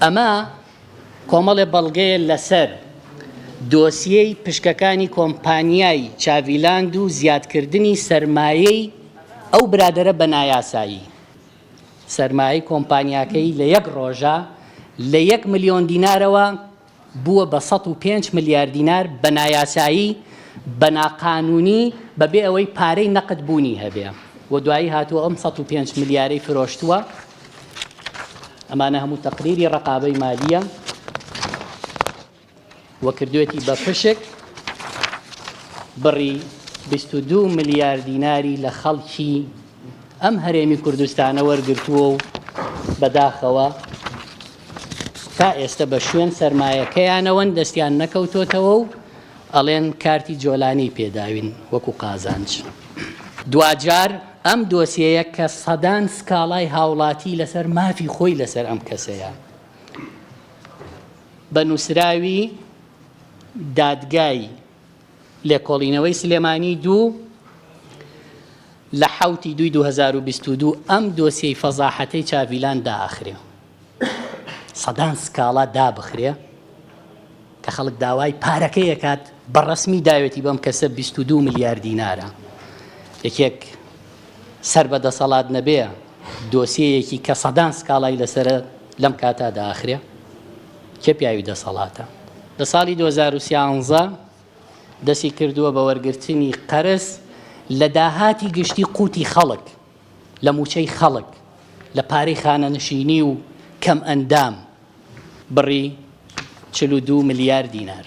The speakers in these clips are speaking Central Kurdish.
ئەمە کۆمەڵێ بەڵگەیە لەسەر دۆسیەی پشکەکانی کۆمپانیای چاڤیلاند و زیادکردنی سەرمایەی ئەو برادەرە بە نایاسایی. سەرمایەی کۆمپانیاکەی لە یەک ڕۆژە لە 1 ملیۆن دینارەوە بووە بە 105 ملیار دینار بە نایاسایی، بە ناقانونی، بەبێ ئەوەی پارەی نەقد بوونی هەبێ، و دوایی هاتووە ئەم 105 ملیارەی فرۆشتووە. ئەمانە هەموو تەقریری ڕقابەی مالیە وە کردوێتی بە پشک بڕی 22 ملیار دیناری لە خەڵکی ئەم هەرێمی کوردستانە وەرگرتووە و بەداخەوە تا ئێستا بە شوێن سەرمایەکەیانەوەن دەستیان نەکەوتۆتەوە و ئەڵێن کارتی جۆلانی پێداوین وەکو قازانج. دوجار ئەم دۆسیەیە کە سەدان سکاڵای هاوڵاتی لەسەر مافی خۆی لەسەر ئەم کەسەیە، بە نووسراوی دادگای لێکۆڵینەوەی سلێمانی 2 لە 7 دوای 2022 ئەم دۆسیەی فەزاحەتەی چاڤیلاند داخرێ، سەدان سکاڵا دابخرێ کە خەڵک داوای پارەکەی ئەکات بەڕەسمی داوێتی بەم کەسە 22 ملیار دینارە. یەکێک سەر بەدەسەڵات نەبێ دۆسیەیەکی کە سەدان سکاڵای لەسرە لەم کاتا داخرێ، کێ پیاوی دەسەڵاتە؟ لە ساڵی 2013 دەستی کردووە بە وەرگرتنی قەرز لە داهاتی گشتی قوتی خەڵک، لە موچەی خەڵک، لە پارەی خانەنشینی و کەم ئەندام بڕی 42 ملیار دینار.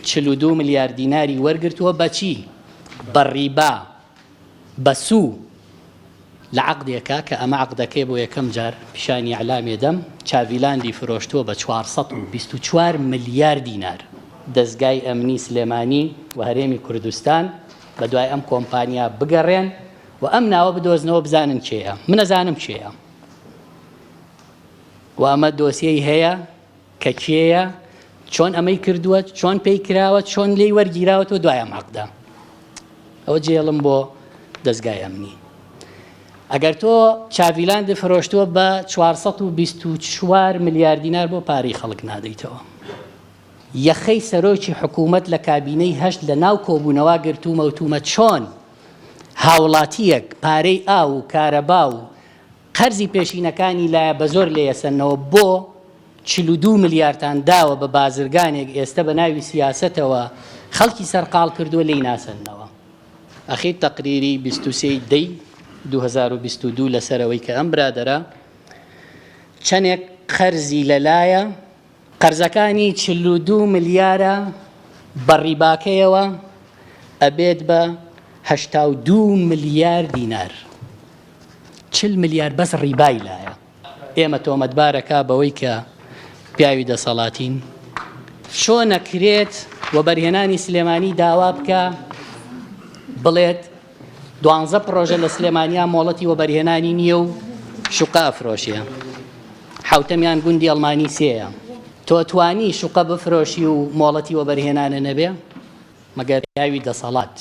42 ملیار دیناری وەرگرتووە بەچی؟ بەڕیبا، بە سوو لە عەقدێکە کە ئەمە عەقدەکەی بۆ یەکەم جار پیشانی ئیعلامێ دەم چاڤیلاندی فرۆشتووە بە 424 ملیار دینار. دەستگای ئەمنی سلێمانی و هەرێمی کوردستان بە دوای ئەم کۆمپانیا بگەڕێن و ئەم ناوە بدۆزنەوە بزانن کێیە. من نەزانم کێیە، و ئەمە دۆسیەی هەیە کە کێیە، چۆن ئەمەی کردووە، چۆن پێی کراوە، چۆن لێی وەرگیراوەتەوە دوای ئەم عەقدە. ئەوە جێڵم بۆ دەستگای ئەمنی. ئەگەر تۆ چاڤیلاند فرۆشتووە بە 424 ملیار دینار بۆ پارەی خەڵک نادەیتەوە، یەخەی سەرۆکی حکوومەت لە کابینەی هەشت لە ناو کۆبوونەوە گرتوومە وتومە چۆن هاوڵاتیەک پارەی ئاو و کارەبا و قەرزی پێشینەکانی لایە بە زۆر لێیەسەنەوە بۆ 42 ملیارتان داوە بە بازرگانێک ئێستا بە ناوی سیاسەتەوە خەڵکی سەرقاڵ کردووە لێی ناسەنەوە. ئەخیر تەقریری 23 دەی 2022 لەسەرەوەی کە ئەم برادەرە چەندێک قەرزی لەلایە، قەرزەکانی 42 ملیارە بەڕیباکەیەوە ئەبێت بە 82 ملیار دینار. 40 ملیار بەس ڕیبای لایە. ئێمە تۆمەتبارەکە بەوەی کە پیاوی دەسەڵاتین چۆن نەکرێت و بەرهێنانی سلێمانی داوا بکە بڵێت 12 پرۆژە لە سلێمانیا مۆڵەتی و بەرهێنانی نییە و شوقە ئەفرۆشیە، 7ەمیان گوندی ئەڵمانی 3ەیە. تۆ توانی شوقە بفرۆشی و مۆڵەتی و بەرهێنانە نەبێ؟ مەگەر پیاوی دەسەڵات